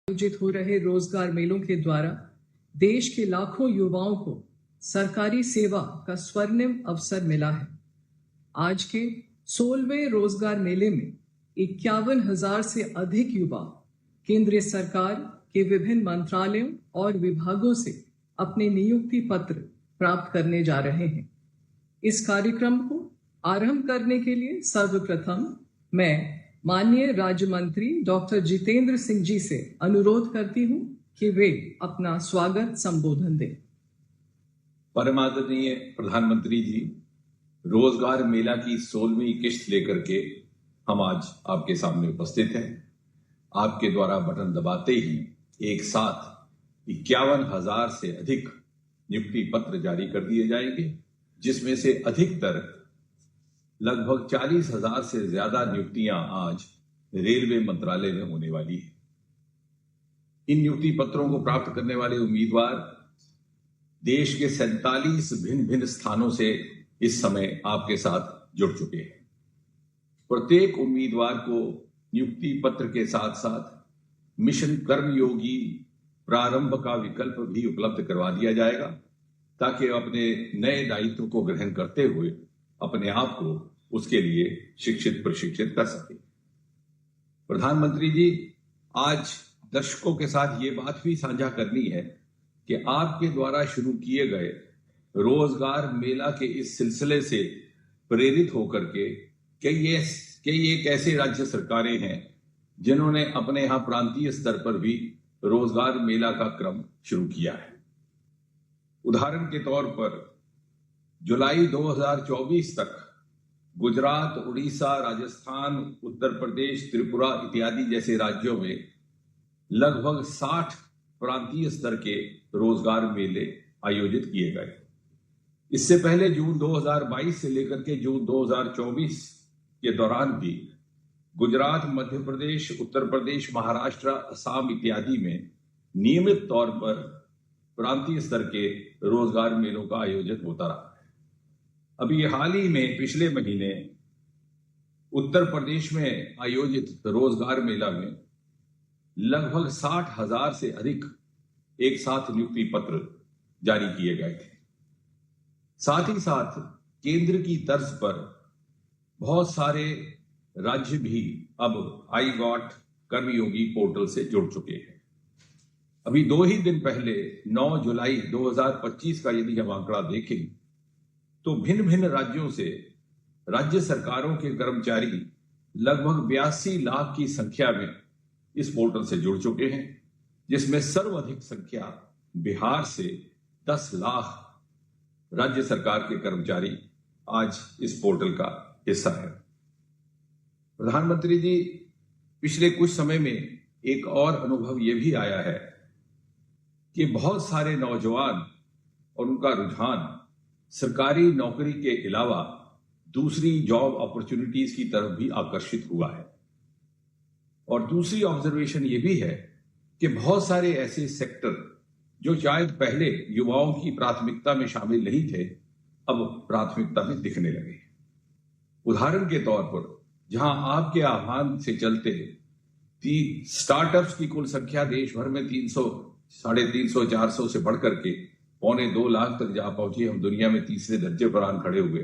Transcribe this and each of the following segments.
आयोजित हो रहे रोजगार मेलों के द्वारा देश के लाखों युवाओं को सरकारी सेवा का स्वर्णिम अवसर मिला है। आज के 16वें रोजगार मेले में 51,000 से अधिक युवा केंद्रीय सरकार के विभिन्न मंत्रालयों और विभागों से अपने नियुक्ति पत्र प्राप्त करने जा रहे हैं। इस कार्यक्रम को आरंभ करने के लिए सर्वप्रथम मैं माननीय राज्य मंत्री डॉक्टर जितेंद्र सिंह जी से अनुरोध करती हूं कि वे अपना स्वागत संबोधन दें। परम आदरणीय प्रधानमंत्री जी, रोजगार मेला की 16वीं किश्त लेकर के हम आज आपके सामने उपस्थित हैं। आपके द्वारा बटन दबाते ही एक साथ 51,000 से अधिक नियुक्ति पत्र जारी कर दिए जाएंगे, जिसमें से अधिकतर लगभग 40,000 से ज्यादा नियुक्तियां आज रेलवे मंत्रालय में होने वाली है। इन नियुक्ति पत्रों को प्राप्त करने वाले उम्मीदवार देश के 47 भिन्न भिन्न स्थानों से इस समय आपके साथ जुड़ चुके हैं। प्रत्येक उम्मीदवार को नियुक्ति पत्र के साथ साथ मिशन कर्मयोगी प्रारंभ का विकल्प भी उपलब्ध करवा दिया जाएगा, ताकि अपने नए दायित्व को ग्रहण करते हुए अपने आप को उसके लिए शिक्षित प्रशिक्षित कर सके। प्रधानमंत्री जी, आज दर्शकों के साथ ये बात भी साझा करनी है कि आपके द्वारा शुरू किए गए रोजगार मेला के इस सिलसिले से प्रेरित होकर के कई एक ऐसे राज्य सरकारें हैं जिन्होंने अपने यहां प्रांतीय स्तर पर भी रोजगार मेला का क्रम शुरू किया है। उदाहरण के तौर पर जुलाई 2024 तक गुजरात, उड़ीसा, राजस्थान, उत्तर प्रदेश, त्रिपुरा इत्यादि जैसे राज्यों में लगभग 60 प्रांतीय स्तर के रोजगार मेले आयोजित किए गए। इससे पहले जून 2022 से लेकर के जून 2024 के दौरान भी गुजरात, मध्य प्रदेश, उत्तर प्रदेश, महाराष्ट्र, असम इत्यादि में नियमित तौर पर प्रांतीय स्तर के रोजगार मेलों का आयोजन होता रहा है। अभी हाल ही में पिछले महीने उत्तर प्रदेश में आयोजित रोजगार मेला में लगभग 60,000 से अधिक एक साथ नियुक्ति पत्र जारी किए गए थे। साथ ही साथ केंद्र की तर्ज पर बहुत सारे राज्य भी अब आई गॉट कर्मयोगी पोर्टल से जुड़ चुके हैं। अभी 2 ही दिन पहले 9 जुलाई 2025 का यदि हम आंकड़ा देखें तो भिन्न भिन्न राज्यों से राज्य सरकारों के कर्मचारी लगभग 82 लाख की संख्या में इस पोर्टल से जुड़ चुके हैं, जिसमें सर्वाधिक संख्या बिहार से 10 लाख राज्य सरकार के कर्मचारी आज इस पोर्टल का हिस्सा है। प्रधानमंत्री जी, पिछले कुछ समय में एक और अनुभव यह भी आया है कि बहुत सारे नौजवान और उनका रुझान सरकारी नौकरी के अलावा दूसरी जॉब अपॉर्चुनिटीज की तरफ भी आकर्षित हुआ है। और दूसरी ऑब्जर्वेशन ये भी है कि बहुत सारे ऐसे सेक्टर जो शायद पहले युवाओं की प्राथमिकता में शामिल नहीं थे, अब प्राथमिकता में दिखने लगे। उदाहरण के तौर पर जहां आपके आह्वान से चलते स्टार्टअप्स की कुल संख्या देश भर में 300, 350, 400 से बढ़कर के 1.25 लाख तक जा पहुंची, हम दुनिया में तीसरे दर्जे पर आन खड़े हुए।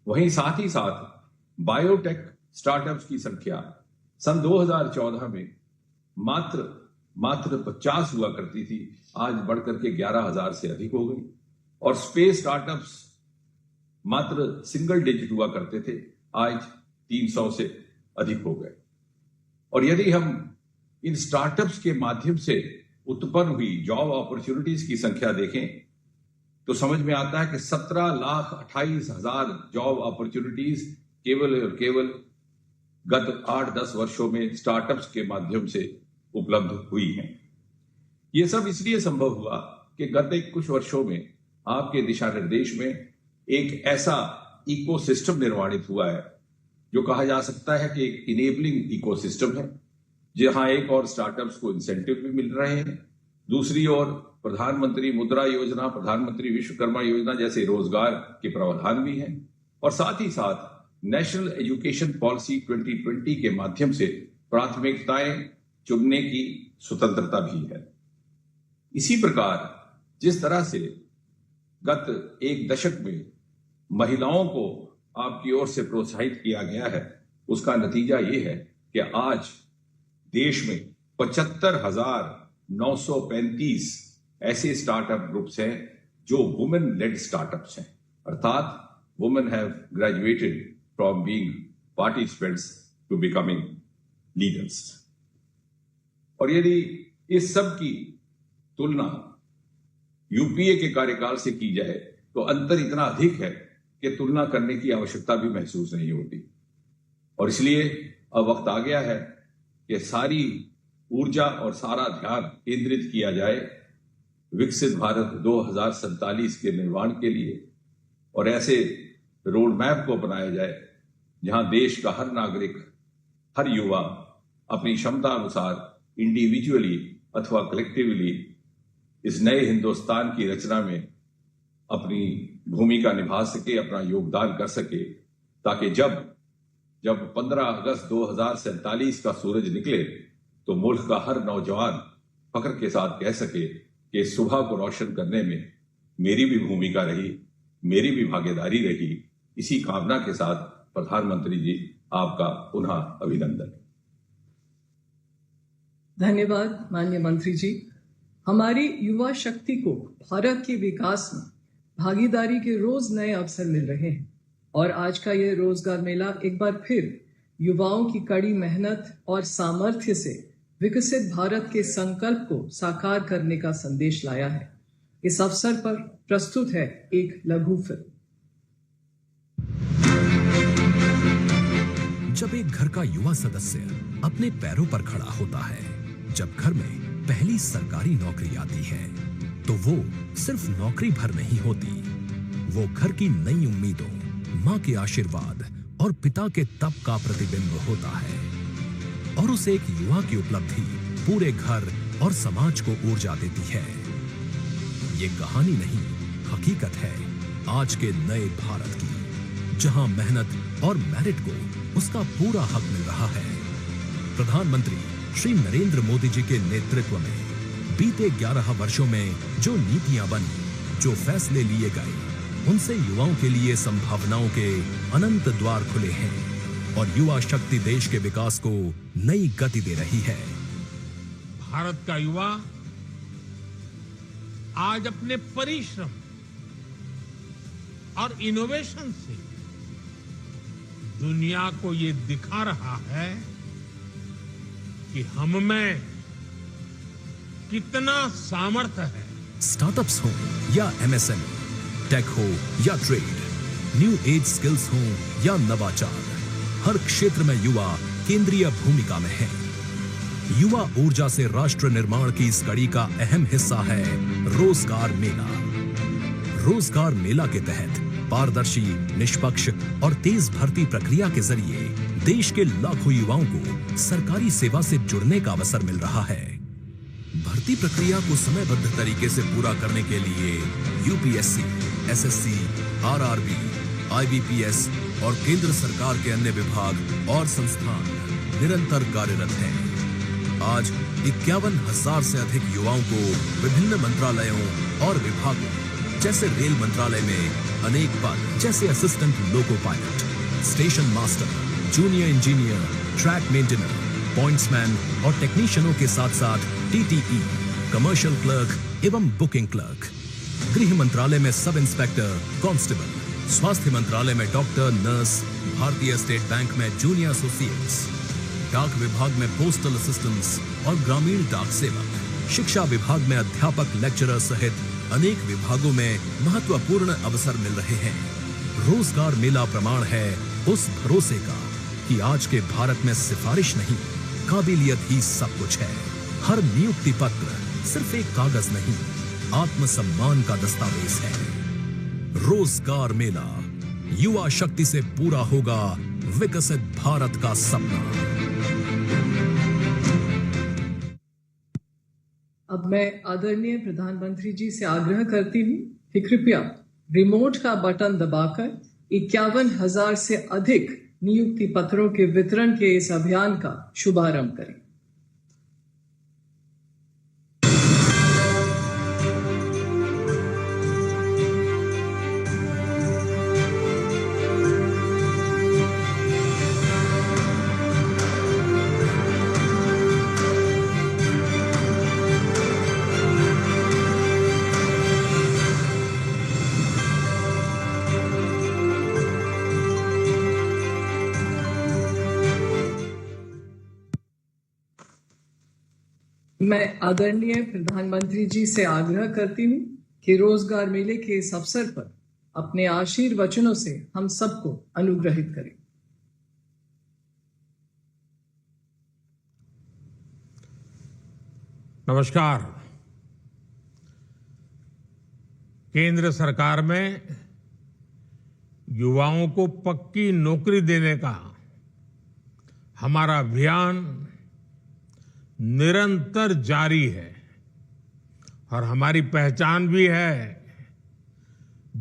वहीं साथ ही साथ बायोटेक स्टार्टअप्स की संख्या सन 2014 में मात्र 50 हुआ करती थी, आज बढ़कर के 11,000 से अधिक हो गई। और स्पेस स्टार्टअप्स मात्र सिंगल डिजिट हुआ करते थे, आज 300 से अधिक हो गए। और यदि हम इन स्टार्टअप्स के माध्यम से उत्पन्न हुई जॉब अपॉर्चुनिटीज की संख्या देखें तो समझ में आता है कि 17,28,000 जॉब अपॉर्चुनिटीज केवल गत 8-10 वर्षों में स्टार्टअप्स के माध्यम से उपलब्ध हुई हैं। ये सब इसलिए संभव हुआ कि गत कुछ वर्षों में आपके दिशा निर्देश में एक ऐसा इकोसिस्टम निर्माणित हुआ है जो कहा जा सकता है कि एक इनेबलिंग इकोसिस्टम है, जहां एक और स्टार्टअप्स को इंसेंटिव भी मिल रहे हैं, दूसरी ओर प्रधानमंत्री मुद्रा योजना, प्रधानमंत्री विश्वकर्मा योजना जैसे रोजगार के प्रावधान भी हैं, और साथ ही साथ नेशनल एजुकेशन पॉलिसी 2020 के माध्यम से प्राथमिकताएं चुनने की स्वतंत्रता भी है। इसी प्रकार जिस तरह से गत एक दशक में महिलाओं को आपकी ओर से प्रोत्साहित किया गया है, उसका नतीजा ये है कि आज देश में 75,935 ऐसे स्टार्टअप ग्रुप्स हैं जो वुमेन लेड स्टार्टअप्स हैं, अर्थात women have graduated from being participants to becoming leaders. और यदि इस सब की तुलना यूपीए के कार्यकाल से की जाए तो अंतर इतना अधिक है कि तुलना करने की आवश्यकता भी महसूस नहीं होती। और इसलिए अब वक्त आ गया है कि सारी ऊर्जा और सारा ध्यान केंद्रित किया जाए विकसित भारत 2047 के निर्माण के लिए, और ऐसे रोड मैप को अपनाया जाए जहां देश का हर नागरिक, हर युवा अपनी क्षमता अनुसार इंडिविजुअली अथवा कलेक्टिवली इस नए हिंदुस्तान की रचना में अपनी भूमिका निभा सके, अपना योगदान कर सके, ताकि जब 15 अगस्त 2047 का सूरज निकले तो मुल्क का हर नौजवान फख्र के साथ कह सके कि इस सुबह को रोशन करने में मेरी भी भूमिका रही, मेरी भी भागीदारी रही। इसी कामना के साथ प्रधानमंत्री जी आपका पुनः अभिनंदन। धन्यवाद माननीय मंत्री जी। हमारी युवा शक्ति को भारत के विकास में भागीदारी के रोज नए अवसर मिल रहे हैं और आज का यह रोजगार मेला एक बार फिर युवाओं की कड़ी मेहनत और सामर्थ्य से विकसित भारत के संकल्प को साकार करने का संदेश लाया है। इस अवसर पर प्रस्तुत है एक लघु फिल्म। जब एक घर का युवा सदस्य अपने पैरों पर खड़ा होता है, जब घर में पहली सरकारी नौकरी आती है, तो वो सिर्फ नौकरी भर नहीं होती, वो घर की नई उम्मीदों, माँ के आशीर्वाद और पिता के तप का प्रतिबिंब होता है। और उस एक युवा की उपलब्धि पूरे घर और समाज को ऊर्जा देती है। ये कहानी नहीं, हकीकत है आज के नए भारत की, जहां मेहनत और मेरिट को उसका पूरा हक मिल रहा है। प्रधानमंत्री श्री नरेंद्र मोदी जी के नेतृत्व में बीते 11 वर्षों में जो नीतियां बनी, जो फैसले लिए गए, उनसे युवाओं के लिए संभावनाओं के अनंत द्वार खुले हैं और युवा शक्ति देश के विकास को नई गति दे रही है। भारत का युवा आज अपने परिश्रम और इनोवेशन से दुनिया को ये दिखा रहा है कि हम में कितना सामर्थ्य है। स्टार्टअप्स हो या एमएसएमई, टेक हो या ट्रेड, न्यू एज स्किल्स हो या नवाचार, हर क्षेत्र में युवा केंद्रीय भूमिका में है। युवा ऊर्जा से राष्ट्र निर्माण की इस कड़ी का अहम हिस्सा है रोजगार मेला। रोजगार मेला के तहत पारदर्शी, निष्पक्ष और तेज भर्ती प्रक्रिया के जरिए देश के लाखों युवाओं को सरकारी सेवा से जुड़ने का अवसर मिल रहा है। भर्ती प्रक्रिया को समयबद्ध तरीके से पूरा करने के लिए यूपीएससी, एसएससी, आरआरबी, आईबीपीएस और केंद्र सरकार के अन्य विभाग और संस्थान निरंतर कार्यरत हैं। आज 51,000 से अधिक युवाओं को विभिन्न मंत्रालयों और विभागों जैसे रेल मंत्रालय में अनेक पद जैसे assistant loco pilot, station master, junior engineer, track maintainer, pointsman और टेक्नीशियनों के साथ साथ टीटीई, कमर्शियल क्लर्क एवं बुकिंग क्लर्क, गृह मंत्रालय में सब इंस्पेक्टर, कांस्टेबल, स्वास्थ्य मंत्रालय में डॉक्टर, नर्स, भारतीय स्टेट बैंक में जूनियर एसोसिएट्स, डाक विभाग में पोस्टल असिस्टेंट्स और ग्रामीण डाक सेवक, शिक्षा विभाग में अध्यापक, लेक्चरर सहित अनेक विभागों में महत्वपूर्ण अवसर मिल रहे हैं। रोजगार मेला प्रमाण है उस भरोसे का कि आज के भारत में सिफारिश नहीं, काबिलियत ही सब कुछ है। हर नियुक्ति पत्र सिर्फ एक कागज नहीं, आत्मसम्मान का दस्तावेज है। रोजगार मेला, युवा शक्ति से पूरा होगा विकसित भारत का सपना। अब मैं आदरणीय प्रधानमंत्री जी से आग्रह करती हूँ कि कृपया रिमोट का बटन दबाकर 51,000 से अधिक नियुक्ति पत्रों के वितरण के इस अभियान का शुभारंभ करें। मैं आदरणीय प्रधानमंत्री जी से आग्रह करती हूँ कि रोजगार मेले के इस अवसर पर अपने आशीर्वचनों से हम सबको अनुग्रहित करें। नमस्कार। केंद्र सरकार में युवाओं को पक्की नौकरी देने का हमारा अभियान निरंतर जारी है और हमारी पहचान भी है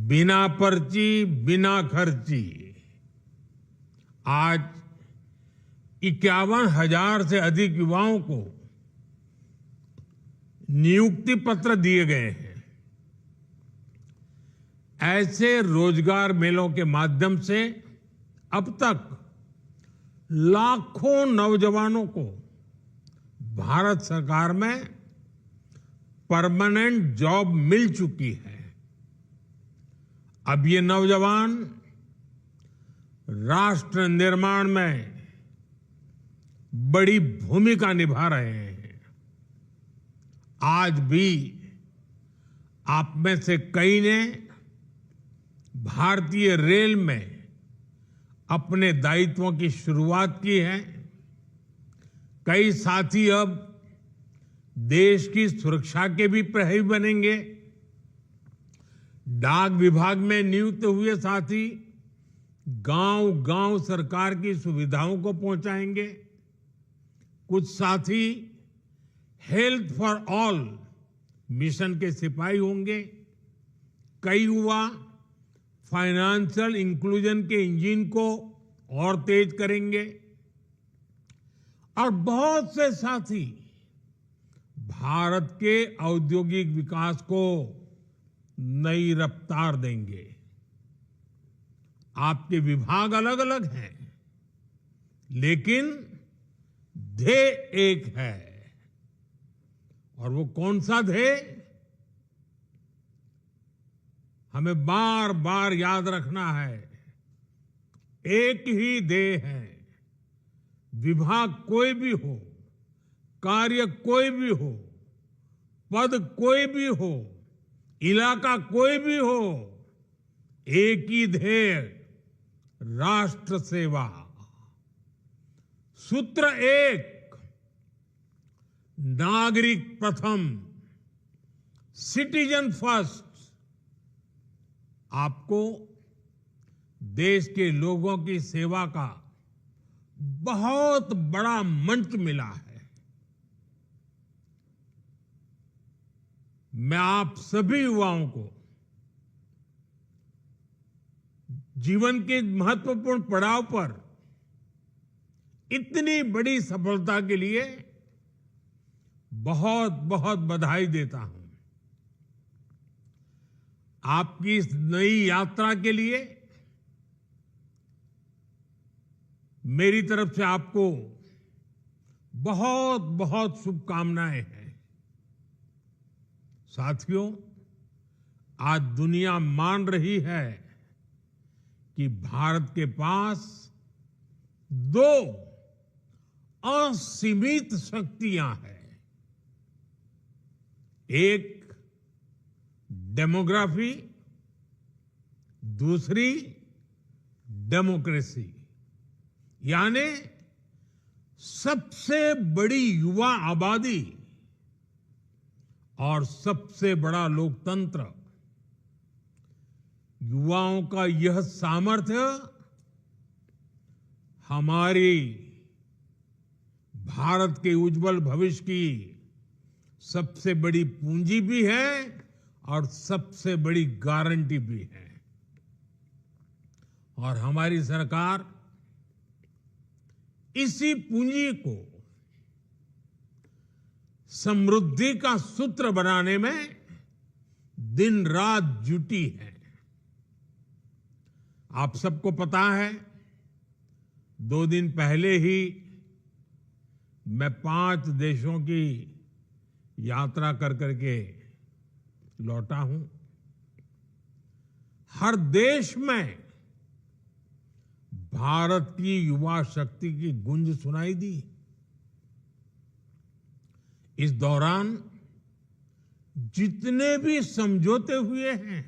बिना पर्ची बिना खर्ची। आज 51,000 से अधिक युवाओं को नियुक्ति पत्र दिए गए हैं। ऐसे रोजगार मेलों के माध्यम से अब तक लाखों नौजवानों को भारत सरकार में परमानेंट जॉब मिल चुकी है। अब ये नौजवान राष्ट्र निर्माण में बड़ी भूमिका निभा रहे हैं। आज भी आप में से कई ने भारतीय रेल में अपने दायित्वों की शुरुआत की है। कई साथी अब देश की सुरक्षा के भी प्रहरी बनेंगे। डाक विभाग में नियुक्त हुए साथी गांव-गांव सरकार की सुविधाओं को पहुंचाएंगे। कुछ साथी हेल्थ फॉर ऑल मिशन के सिपाही होंगे। कई युवा फाइनेंशियल इंक्लूजन के इंजन को और तेज करेंगे और बहुत से साथी भारत के औद्योगिक विकास को नई रफ्तार देंगे। आपके विभाग अलग अलग हैं, लेकिन ध्येय एक है। और वो कौन सा ध्येय? हमें बार बार याद रखना है, एक ही ध्येय है। विभाग कोई भी हो, कार्य कोई भी हो, पद कोई भी हो, इलाका कोई भी हो, एक ही ध्येय, राष्ट्र सेवा। सूत्र एक, नागरिक प्रथम, सिटीजन फर्स्ट। आपको देश के लोगों की सेवा का बहुत बड़ा मंच मिला है। मैं आप सभी युवाओं को जीवन के महत्वपूर्ण पड़ाव पर इतनी बड़ी सफलता के लिए बहुत बहुत बधाई देता हूं। आपकी इस नई यात्रा के लिए मेरी तरफ से आपको बहुत बहुत शुभकामनाएं हैं। साथियों, आज दुनिया मान रही है कि भारत के पास दो असीमित शक्तियां हैं। एक डेमोग्राफी, दूसरी डेमोक्रेसी, यानी सबसे बड़ी युवा आबादी और सबसे बड़ा लोकतंत्र। युवाओं का यह सामर्थ्य हमारी भारत के उज्जवल भविष्य की सबसे बड़ी पूंजी भी है और सबसे बड़ी गारंटी भी है। और हमारी सरकार इसी पूंजी को समृद्धि का सूत्र बनाने में दिन रात जुटी है। आप सबको पता है, 2 दिन पहले ही मैं 5 देशों की यात्रा कर करके लौटा हूं। हर देश में भारत की युवा शक्ति की गूंज सुनाई दी। इस दौरान जितने भी समझौते हुए हैं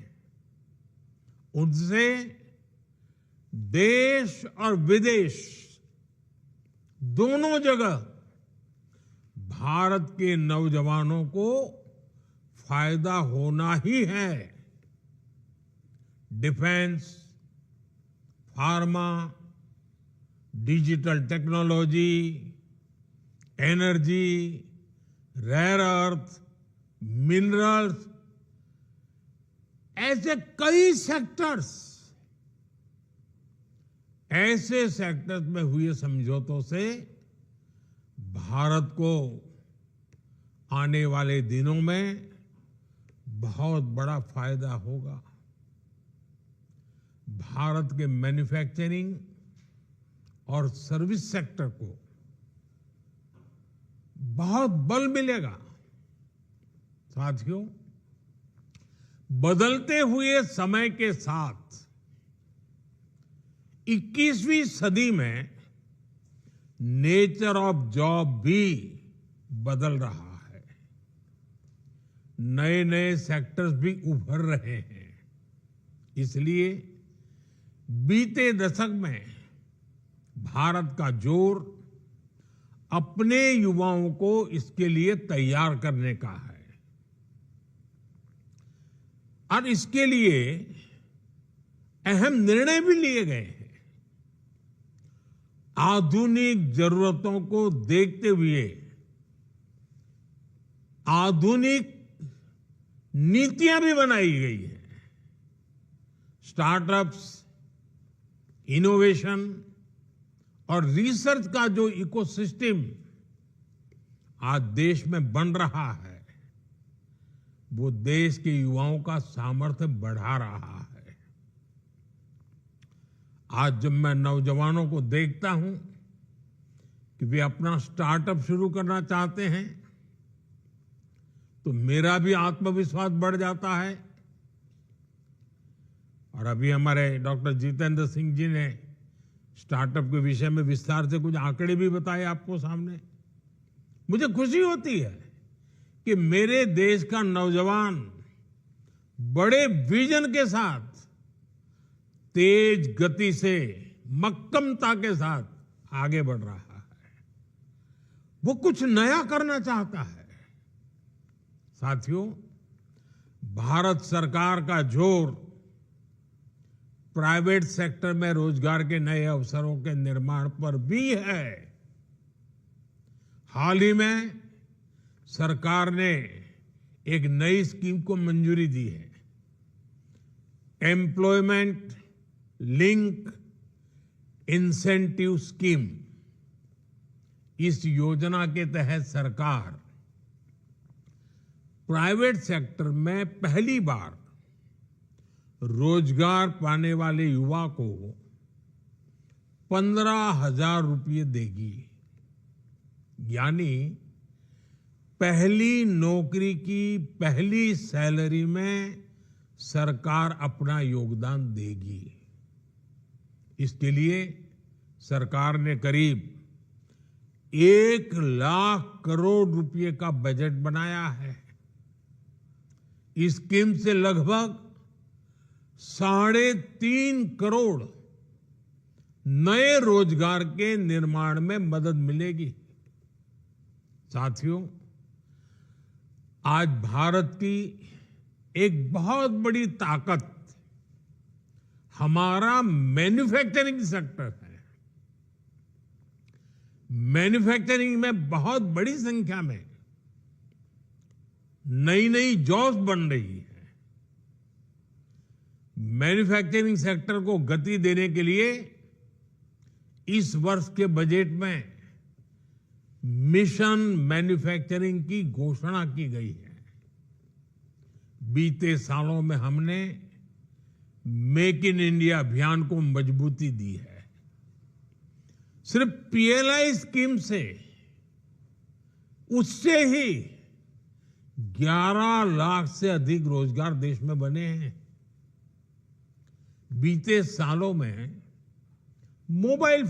उनसे देश और विदेश दोनों जगह भारत के नौजवानों को फायदा होना ही है। Defence, pharma, digital technology, energy, rare earth, minerals, ऐसे कई सेक्टर्स, ऐसे सेक्टर्स में हुए समझौतों से भारत को आने वाले दिनों में बहुत बड़ा फायदा होगा। भारत के मैन्युफैक्चरिंग और सर्विस सेक्टर को बहुत बल मिलेगा। साथियों, बदलते हुए समय के साथ 21वीं सदी में नेचर ऑफ जॉब भी बदल रहा है। नए नए सेक्टर्स भी उभर रहे हैं। इसलिए बीते दशक में भारत का जोर अपने युवाओं को इसके लिए तैयार करने का है और इसके लिए अहम निर्णय भी लिए गए हैं। आधुनिक जरूरतों को देखते हुए आधुनिक नीतियां भी बनाई गई हैं। स्टार्टअप्स, इनोवेशन और रिसर्च का जो इकोसिस्टम आज देश में बन रहा है, वो देश के युवाओं का सामर्थ्य बढ़ा रहा है। आज जब मैं नौजवानों को देखता हूं कि वे अपना स्टार्टअप शुरू करना चाहते हैं, तो मेरा भी आत्मविश्वास बढ़ जाता है। और अभी हमारे डॉक्टर जितेंद्र सिंह जी ने स्टार्टअप के विषय में विस्तार से कुछ आंकड़े भी बताए आपको सामने। मुझे खुशी होती है कि मेरे देश का नौजवान बड़े विजन के साथ, तेज गति से, मक्कमता के साथ आगे बढ़ रहा है। वो कुछ नया करना चाहता है। साथियों, भारत सरकार का जोर प्राइवेट सेक्टर में रोजगार के नए अवसरों के निर्माण पर भी है। हाल ही में सरकार ने एक नई स्कीम को मंजूरी दी है, एम्प्लॉयमेंट लिंक इंसेंटिव स्कीम। इस योजना के तहत सरकार प्राइवेट सेक्टर में पहली बार रोजगार पाने वाले युवा को 15,000 रुपये देगी। यानी पहली नौकरी की पहली सैलरी में सरकार अपना योगदान देगी। इसके लिए सरकार ने करीब 1 लाख करोड़ रुपए का बजट बनाया है। इस स्कीम से लगभग 3.5 करोड़ नए रोजगार के निर्माण में मदद मिलेगी। साथियों, आज भारत की एक बहुत बड़ी ताकत हमारा मैन्युफैक्चरिंग सेक्टर है। मैन्युफैक्चरिंग में बहुत बड़ी संख्या में नई नई जॉब्स बन रही है। मैन्युफैक्चरिंग सेक्टर को गति देने के लिए इस वर्ष के बजट में मिशन मैन्युफैक्चरिंग की घोषणा की गई है। बीते सालों में हमने मेक इन इंडिया अभियान को मजबूती दी है। सिर्फ पीएलआई स्कीम से उससे ही 11 लाख से अधिक रोजगार देश में बने हैं। बीते सालों में मोबाइल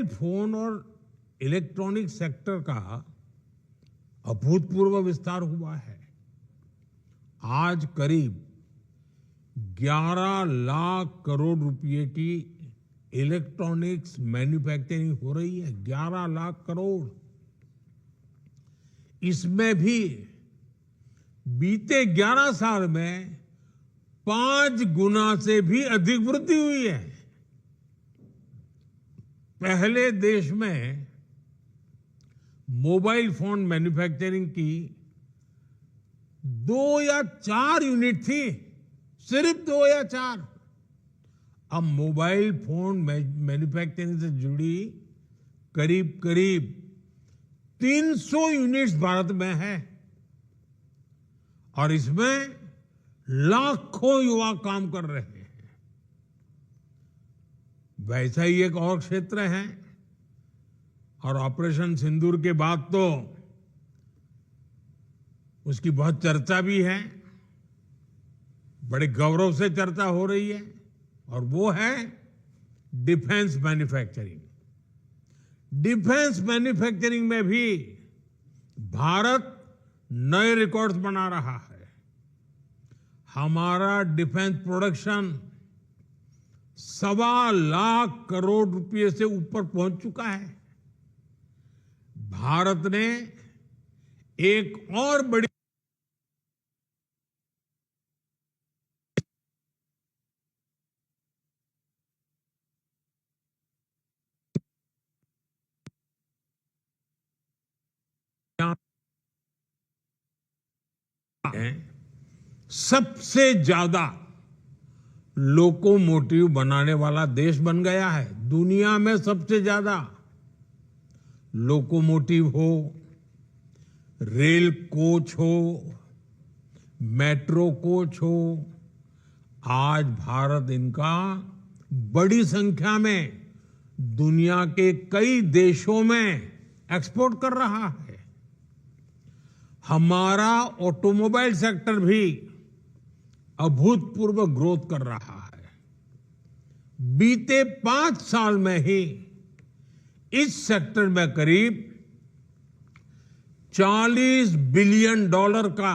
फोन और इलेक्ट्रॉनिक सेक्टर का अभूतपूर्व विस्तार हुआ है। आज करीब 11 लाख करोड़ रुपए की इलेक्ट्रॉनिक्स मैन्युफैक्चरिंग हो रही है। 11 लाख करोड़। इसमें भी बीते 11 साल में 5 गुना से भी अधिक वृद्धि हुई है। पहले देश में मोबाइल फोन मैन्युफैक्चरिंग की 2 या 4 यूनिट थी, सिर्फ 2 या 4। अब मोबाइल फोन मैन्युफैक्चरिंग से जुड़ी करीब करीब 300 यूनिट्स भारत में है और इसमें लाखों युवा काम कर रहे हैं। वैसा ही एक और क्षेत्र है और ऑपरेशन सिंदूर के बाद तो उसकी बहुत चर्चा भी है, बड़े गौरव से चर्चा हो रही है, और वो है डिफेंस मैन्युफैक्चरिंग। डिफेंस मैन्युफैक्चरिंग में भी भारत नए रिकॉर्ड्स बना रहा है। हमारा डिफेंस प्रोडक्शन 1.25 लाख करोड़ रुपए से ऊपर पहुंच चुका है। भारत ने एक और बड़ी सबसे ज्यादा लोकोमोटिव बनाने वाला देश बन गया है। दुनिया में सबसे ज्यादा लोकोमोटिव हो, रेल कोच हो, मेट्रो कोच हो, आज भारत इनका बड़ी संख्या में दुनिया के कई देशों में एक्सपोर्ट कर रहा है। हमारा ऑटोमोबाइल सेक्टर भी अभूतपूर्व ग्रोथ कर रहा है। बीते 5 साल में ही इस सेक्टर में करीब $40 बिलियन का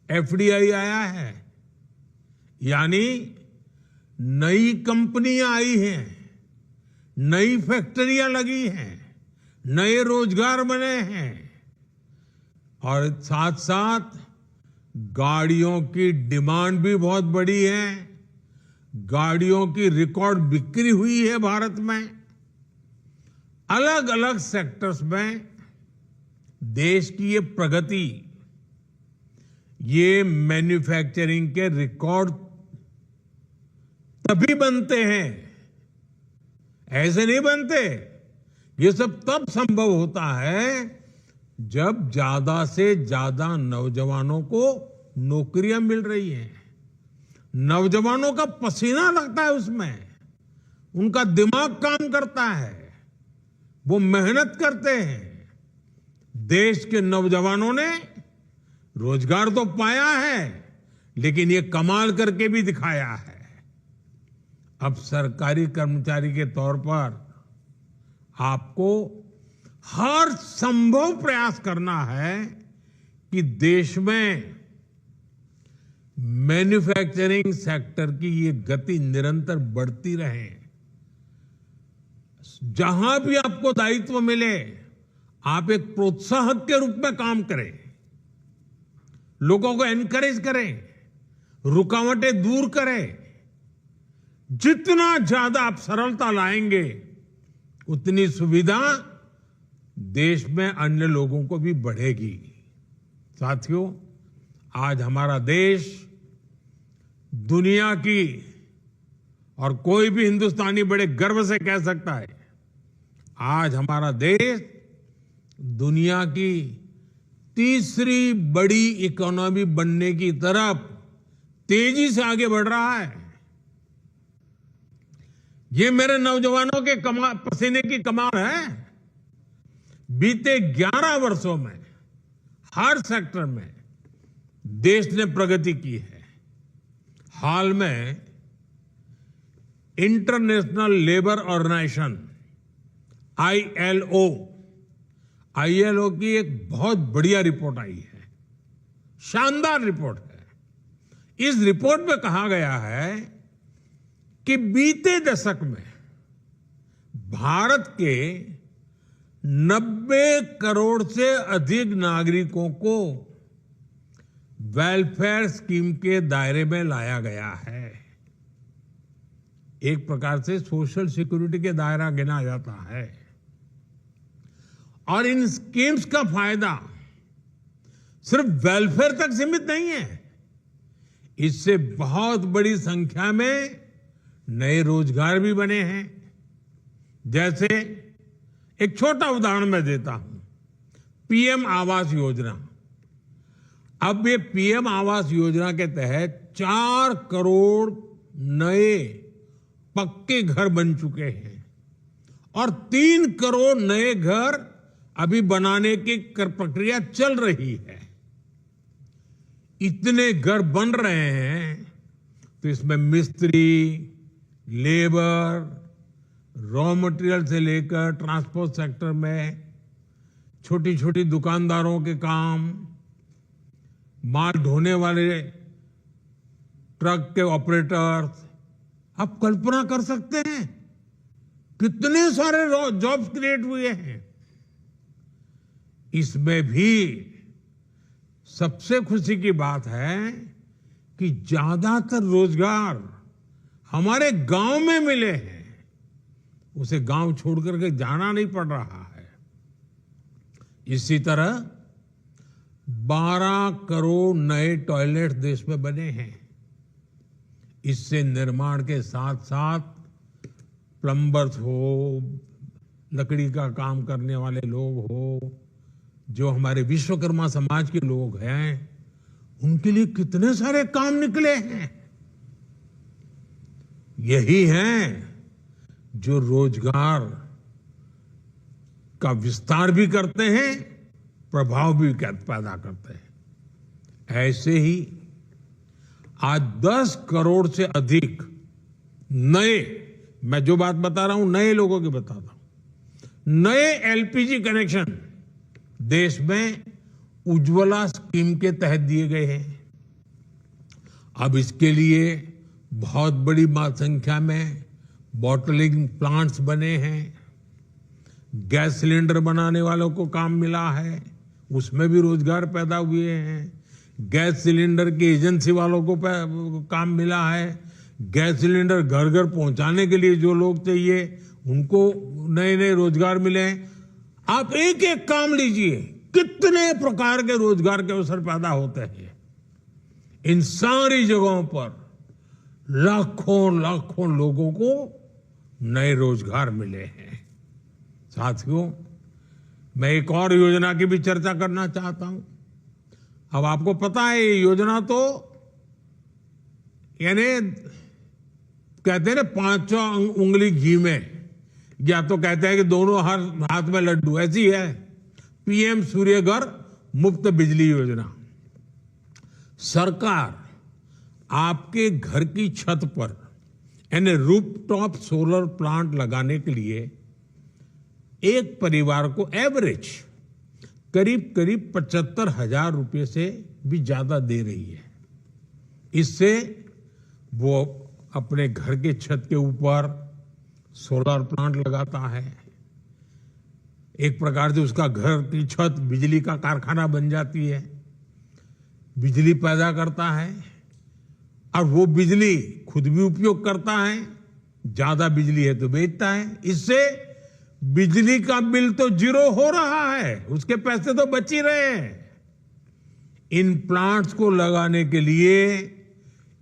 एफडीआई आया है, यानी नई कंपनियां आई हैं, नई फैक्ट्रियां लगी हैं, नए रोजगार बने हैं और साथ साथ गाड़ियों की डिमांड भी बहुत बढ़ी है। गाड़ियों की रिकॉर्ड बिक्री हुई है भारत में। अलग अलग सेक्टर्स में देश की ये प्रगति, ये मैन्युफैक्चरिंग के रिकॉर्ड तभी बनते हैं, ऐसे नहीं बनते। ये सब तब संभव होता है जब ज्यादा से ज्यादा नौजवानों को नौकरियां मिल रही हैं, नौजवानों का पसीना लगता है उसमें, उनका दिमाग काम करता है, वो मेहनत करते हैं। देश के नौजवानों ने रोजगार तो पाया है, लेकिन ये कमाल करके भी दिखाया है। अब सरकारी कर्मचारी के तौर पर आपको हर संभव प्रयास करना है कि देश में मैन्युफैक्चरिंग सेक्टर की ये गति निरंतर बढ़ती रहे। जहां भी आपको दायित्व मिले, आप एक प्रोत्साहक के रूप में काम करें, लोगों को एनकरेज करें, रुकावटें दूर करें। जितना ज्यादा आप सरलता लाएंगे, उतनी सुविधा देश में अन्य लोगों को भी बढ़ेगी। साथियों, आज हमारा देश दुनिया की, और कोई भी हिंदुस्तानी बड़े गर्व से कह सकता है, आज हमारा देश दुनिया की तीसरी बड़ी इकोनॉमी बनने की तरफ तेजी से आगे बढ़ रहा है। ये मेरे नौजवानों के पसीने की कमाल है। बीते 11 वर्षों में हर सेक्टर में देश ने प्रगति की है। हाल में इंटरनेशनल लेबर ऑर्गेनाइजेशन आईएलओ की एक बहुत बढ़िया रिपोर्ट आई है, शानदार रिपोर्ट है। इस रिपोर्ट में कहा गया है कि बीते दशक में भारत के 90 करोड़ से अधिक नागरिकों को वेलफेयर स्कीम के दायरे में लाया गया है। एक प्रकार से सोशल सिक्योरिटी के दायरा गिना जाता है। और इन स्कीम्स का फायदा सिर्फ वेलफेयर तक सीमित नहीं है, इससे बहुत बड़ी संख्या में नए रोजगार भी बने हैं। जैसे एक छोटा उदाहरण मैं देता हूं, पीएम आवास योजना। अब ये पीएम आवास योजना के तहत 4 करोड़ नए पक्के घर बन चुके हैं और 3 करोड़ नए घर अभी बनाने की प्रक्रिया चल रही है। इतने घर बन रहे हैं तो इसमें मिस्त्री, लेबर, रॉ मटेरियल से लेकर ट्रांसपोर्ट सेक्टर में छोटी छोटी दुकानदारों के काम, माल ढोने वाले ट्रक के ऑपरेटर्स, आप कल्पना कर सकते हैं कितने सारे जॉब्स क्रिएट हुए हैं। इसमें भी सबसे खुशी की बात है कि ज्यादातर रोजगार हमारे गांव में मिले हैं, उसे गांव छोड़ करके जाना नहीं पड़ रहा है। इसी तरह 12 करोड़ नए टॉयलेट देश में बने हैं। इससे निर्माण के साथ साथ प्लम्बर्स हो, लकड़ी का काम करने वाले लोग हो, जो हमारे विश्वकर्मा समाज के लोग हैं, उनके लिए कितने सारे काम निकले हैं। यही हैं जो रोजगार का विस्तार भी करते हैं, प्रभाव भी पैदा करते हैं। ऐसे ही आज 10 करोड़ से अधिक नए, मैं जो बात बता रहा हूं नए लोगों की बताता हूं, नए एलपीजी कनेक्शन देश में उज्ज्वला स्कीम के तहत दिए गए हैं। अब इसके लिए बहुत बड़ी संख्या में बॉटलिंग प्लांट्स बने हैं। गैस सिलेंडर बनाने वालों को काम मिला है, उसमें भी रोजगार पैदा हुए हैं। गैस सिलेंडर की एजेंसी वालों को काम मिला है। गैस सिलेंडर घर घर पहुंचाने के लिए जो लोग चाहिए उनको नए नए रोजगार मिले हैं। आप एक एक काम लीजिए, कितने प्रकार के रोजगार के अवसर पैदा होते हैं। इन सारी जगहों पर लाखों लाखों लोगों को नए रोजगार मिले हैं। साथियों, मैं एक और योजना की भी चर्चा करना चाहता हूं। अब आपको पता है ये योजना तो यानी कहते हैं ना 5 उंगली घी में, या तो कहते हैं कि दोनों हर हाथ में लड्डू, ऐसी है पीएम सूर्य घर मुफ्त बिजली योजना। सरकार आपके घर की छत पर यानी रूफटॉप सोलर प्लांट लगाने के लिए एक परिवार को एवरेज करीब 75,000 रुपए से भी ज्यादा दे रही है। इससे वो अपने घर के छत के ऊपर सोलर प्लांट लगाता है। एक प्रकार से उसका घर की छत बिजली का कारखाना बन जाती है, बिजली पैदा करता है और वो बिजली खुद भी उपयोग करता है। ज्यादा बिजली है तो बेचता है। इससे बिजली का बिल तो जीरो हो रहा है, उसके पैसे तो बच ही रहे हैं। इन प्लांट्स को लगाने के लिए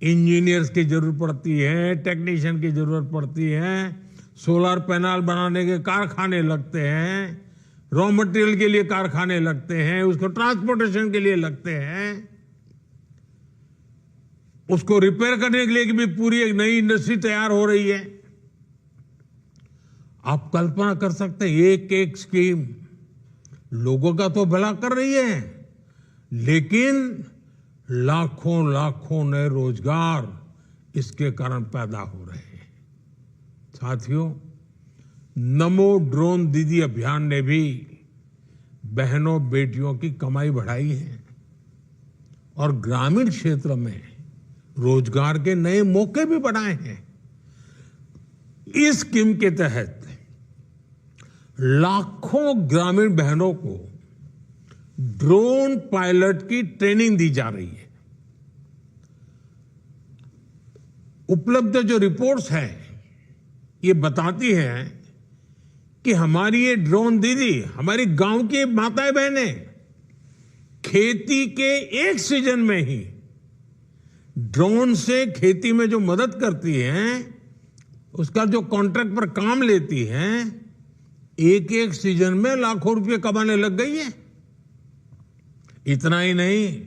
इंजीनियर्स की जरूरत पड़ती है, टेक्नीशियन की जरूरत पड़ती है, सोलर पैनल बनाने के कारखाने लगते हैं, रॉ मटेरियल के लिए कारखाने लगते हैं, उसको ट्रांसपोर्टेशन के लिए लगते हैं, उसको रिपेयर करने के लिए भी पूरी एक नई इंडस्ट्री तैयार हो रही है। आप कल्पना कर सकते हैं, एक एक स्कीम लोगों का तो भला कर रही है, लेकिन लाखों लाखों नए रोजगार इसके कारण पैदा हो रहे हैं। साथियों, नमो ड्रोन दीदी अभियान ने भी बहनों बेटियों की कमाई बढ़ाई है और ग्रामीण क्षेत्र में रोजगार के नए मौके भी बनाए हैं। इस स्कीम के तहत लाखों ग्रामीण बहनों को ड्रोन पायलट की ट्रेनिंग दी जा रही है। उपलब्ध जो रिपोर्ट्स हैं ये बताती हैं कि हमारी ये ड्रोन दीदी हमारी गांव की माताएं बहनें खेती के एक सीजन में ही ड्रोन से खेती में जो मदद करती हैं, उसका जो कॉन्ट्रैक्ट पर काम लेती हैं, एक एक सीजन में लाखों रुपए कमाने लग गई है। इतना ही नहीं,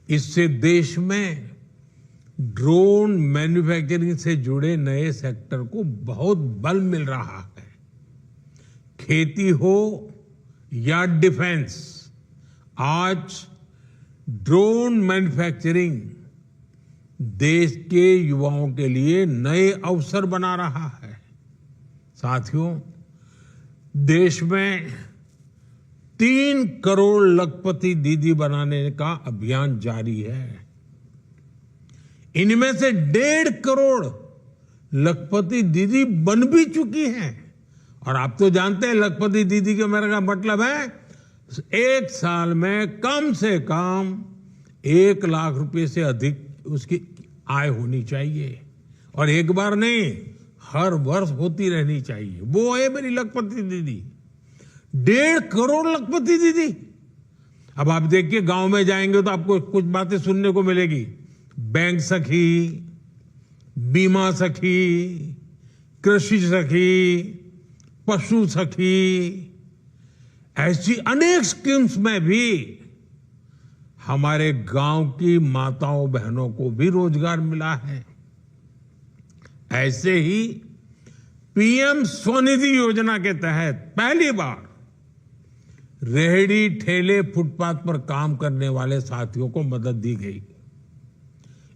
इससे देश में ड्रोन मैन्युफैक्चरिंग से जुड़े नए सेक्टर को बहुत बल मिल रहा है। खेती हो या डिफेंस, आज ड्रोन मैन्युफैक्चरिंग देश के युवाओं के लिए नए अवसर बना रहा है। साथियों, देश में 3 करोड़ लखपति दीदी बनाने का अभियान जारी है। इनमें से 1.5 करोड़ लखपति दीदी बन भी चुकी हैं। और आप तो जानते हैं लखपति दीदी के मेरे का मतलब है एक साल में कम से कम 1 लाख रुपए से अधिक उसकी आय होनी चाहिए, और एक बार नहीं, हर वर्ष होती रहनी चाहिए। वो है मेरी लखपति दीदी, 1.5 करोड़ लखपति दीदी। अब आप देखिए, गांव में जाएंगे तो आपको कुछ बातें सुनने को मिलेगी। बैंक सखी, बीमा सखी, कृषि सखी, पशु सखी, ऐसी अनेक स्कीम्स में भी हमारे गांव की माताओं बहनों को भी रोजगार मिला है। ऐसे ही पीएम स्वनिधि योजना के तहत पहली बार रेहड़ी ठेले फुटपाथ पर काम करने वाले साथियों को मदद दी गई।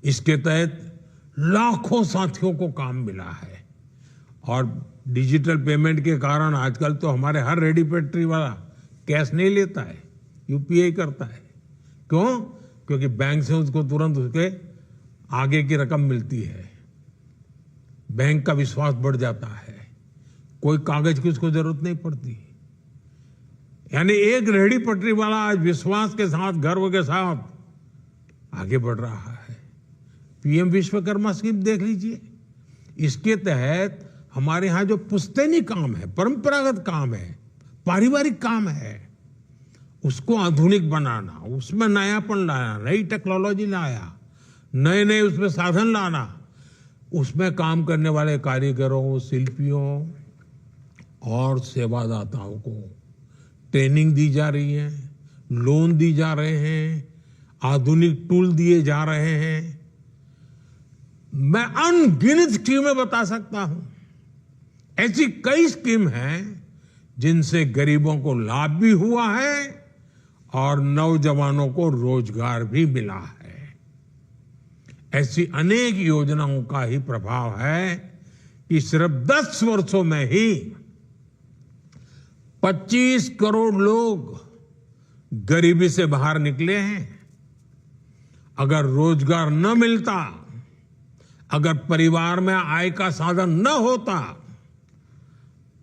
इसके तहत लाखों साथियों को काम मिला है। और डिजिटल पेमेंट के कारण आजकल तो हमारे हर रेहड़ी पटरी वाला कैश नहीं लेता है, यूपीआई करता है। क्यों? क्योंकि बैंक से उसको तुरंत उसके आगे की रकम मिलती है, बैंक का विश्वास बढ़ जाता है, कोई कागज की उसको जरूरत नहीं पड़ती। यानी एक रेहड़ी पटरी वाला आज विश्वास के साथ, गर्व के साथ आगे बढ़ रहा है। पीएम विश्वकर्मा स्कीम देख लीजिए, इसके तहत हमारे यहां जो पुश्तैनी काम है, परंपरागत काम है, पारिवारिक काम है, उसको आधुनिक बनाना, उसमें नयापन लाना, नई टेक्नोलॉजी लाया, नए नए उसमें साधन लाना, उसमें काम करने वाले कारीगरों, शिल्पियों और सेवादाताओं को ट्रेनिंग दी जा रही है, लोन दी जा रहे हैं, आधुनिक टूल दिए जा रहे हैं। मैं अनगिनत स्कीमें बता सकता हूं। ऐसी कई स्कीम हैं जिनसे गरीबों को लाभ भी हुआ है और नौजवानों को रोजगार भी मिला है। ऐसी अनेक योजनाओं का ही प्रभाव है कि सिर्फ 10 वर्षों में ही 25 करोड़ लोग गरीबी से बाहर निकले हैं। अगर रोजगार न मिलता, अगर परिवार में आय का साधन न होता,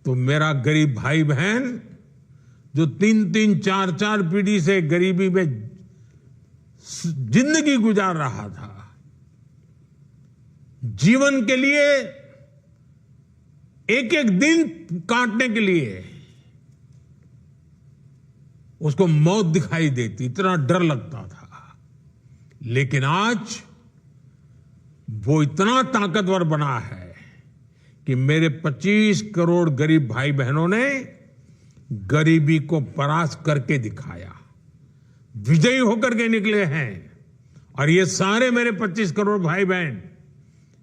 तो मेरा गरीब भाई बहन जो 3-3, 4-4 पीढ़ी से गरीबी में जिंदगी गुजार रहा था, जीवन के लिए एक एक दिन काटने के लिए उसको मौत दिखाई देती, इतना डर लगता था। लेकिन आज वो इतना ताकतवर बना है कि मेरे 25 करोड़ गरीब भाई बहनों ने गरीबी को परास्त करके दिखाया, विजयी होकर के निकले हैं। और ये सारे मेरे 25 करोड़ भाई बहन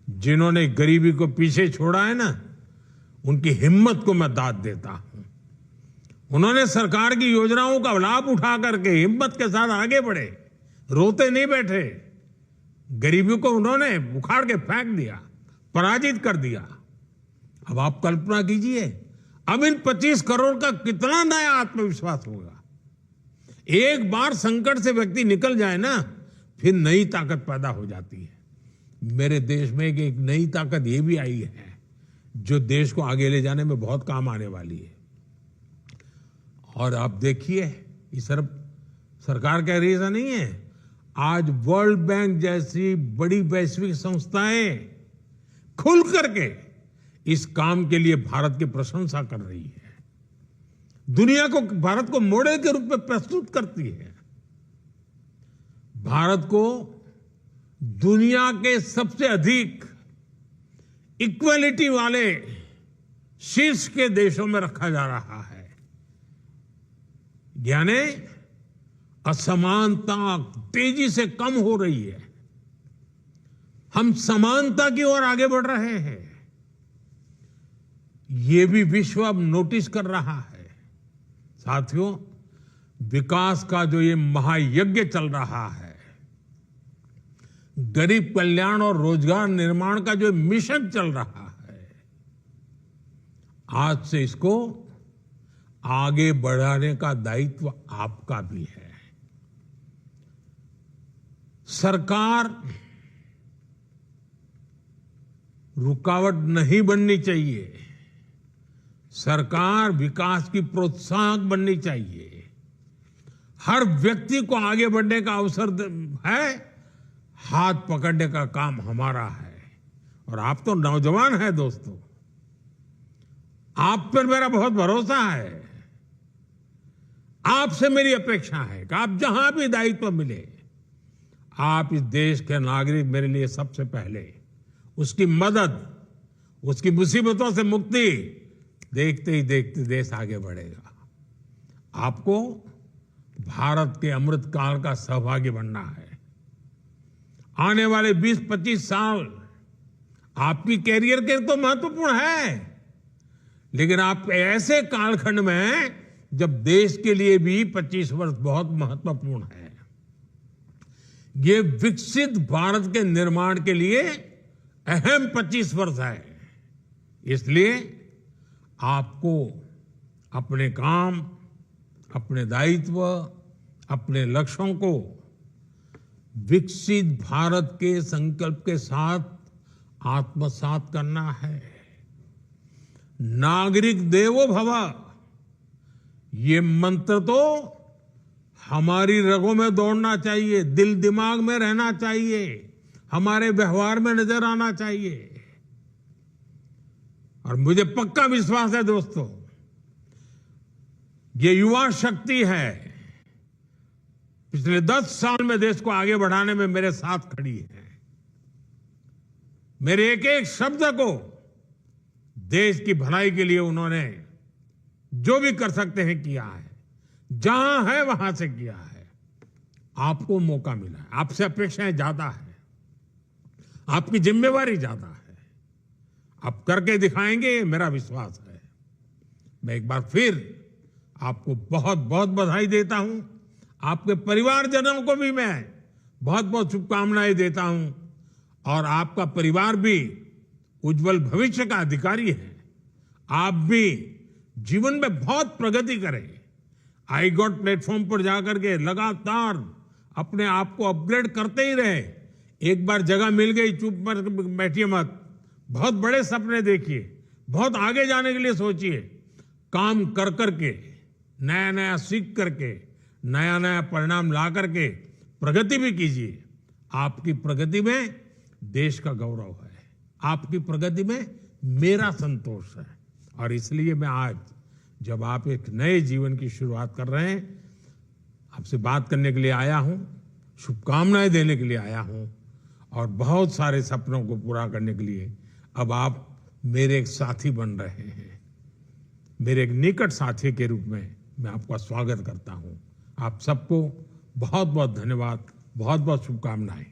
जिन्होंने गरीबी को पीछे छोड़ा है ना, उनकी हिम्मत को मैं दाद देता हूं। उन्होंने सरकार की योजनाओं का लाभ उठा करके हिम्मत के साथ आगे बढ़े, रोते नहीं बैठे। गरीबी को उन्होंने उखाड़ के फेंक दिया, पराजित कर दिया। अब आप कल्पना कीजिए, अब इन 25 करोड़ का कितना नया आत्मविश्वास होगा। एक बार संकट से व्यक्ति निकल जाए ना, फिर नई ताकत पैदा हो जाती है। मेरे देश में एक नई ताकत ये भी आई है जो देश को आगे ले जाने में बहुत काम आने वाली है। और आप देखिए, ये सिर्फ सरकार कह रही है ऐसा नहीं है, आज वर्ल्ड बैंक जैसी बड़ी वैश्विक संस्थाएं खुल करके इस काम के लिए भारत की प्रशंसा कर रही है, दुनिया को, भारत को मॉडल के रूप में प्रस्तुत करती है। भारत को दुनिया के सबसे अधिक इक्वलिटी वाले शीर्ष के देशों में रखा जा रहा है। यानी असमानता तेजी से कम हो रही है, हम समानता की ओर आगे बढ़ रहे हैं। ये भी विश्व अब नोटिस कर रहा है। साथियों, विकास का जो ये महायज्ञ चल रहा है, गरीब कल्याण और रोजगार निर्माण का जो मिशन चल रहा है, आज से इसको आगे बढ़ाने का दायित्व आपका भी है। सरकार रुकावट नहीं बननी चाहिए, सरकार विकास की प्रोत्साहक बननी चाहिए। हर व्यक्ति को आगे बढ़ने का अवसर है, हाथ पकड़ने का काम हमारा है। और आप तो नौजवान हैं दोस्तों, आप पर मेरा बहुत भरोसा है। आपसे मेरी अपेक्षा है कि आप जहां भी दायित्व मिले, आप इस देश के नागरिक, मेरे लिए सबसे पहले उसकी मदद, उसकी मुसीबतों से मुक्ति, देखते ही देखते देश आगे बढ़ेगा। आपको भारत के अमृत काल का सहभागी बनना है। आने वाले 20-25 साल आपकी कैरियर के तो महत्वपूर्ण है, लेकिन आप ऐसे कालखंड में हैं जब देश के लिए भी 25 वर्ष बहुत महत्वपूर्ण है। ये विकसित भारत के निर्माण के लिए अहम 25 वर्ष है। इसलिए आपको अपने काम, अपने दायित्व, अपने लक्ष्यों को विकसित भारत के संकल्प के साथ आत्मसात करना है। नागरिक देवो भव, ये मंत्र तो हमारी रगों में दौड़ना चाहिए, दिल दिमाग में रहना चाहिए, हमारे व्यवहार में नजर आना चाहिए। और मुझे पक्का विश्वास है दोस्तों, ये युवा शक्ति है, पिछले 10 साल में देश को आगे बढ़ाने में मेरे साथ खड़ी है। मेरे एक एक शब्द को देश की भलाई के लिए उन्होंने जो भी कर सकते हैं किया है, जहां है वहां से किया है। आपको मौका मिला है, आपसे अपेक्षाएं ज्यादा है, आपकी जिम्मेवारी ज्यादा है, आप करके दिखाएंगे, ये मेरा विश्वास है। मैं एक बार फिर आपको बहुत बहुत बधाई देता हूं। आपके परिवारजनों को भी मैं बहुत बहुत शुभकामनाएं देता हूं। और आपका परिवार भी उज्जवल भविष्य का अधिकारी है। आप भी जीवन में बहुत प्रगति करें। आई गॉट प्लेटफॉर्म पर जाकर के लगातार अपने आप को अपग्रेड करते ही रहे। एक बार जगह मिल गई, चुप पर बैठिए मत, बहुत बड़े सपने देखिए, बहुत आगे जाने के लिए सोचिए। काम कर करके, नया नया सीख करके, नया नया परिणाम ला करके प्रगति भी कीजिए। आपकी प्रगति में देश का गौरव है, आपकी प्रगति में मेरा संतोष है। और इसलिए मैं आज, जब आप एक नए जीवन की शुरुआत कर रहे हैं, आपसे बात करने के लिए आया हूं, शुभकामनाएं देने के लिए आया हूं, और बहुत सारे सपनों को पूरा करने के लिए अब आप मेरे एक साथी बन रहे हैं। मेरे एक निकट साथी के रूप में मैं आपका स्वागत करता हूं। आप सबको बहुत बहुत धन्यवाद, बहुत बहुत शुभकामनाएं।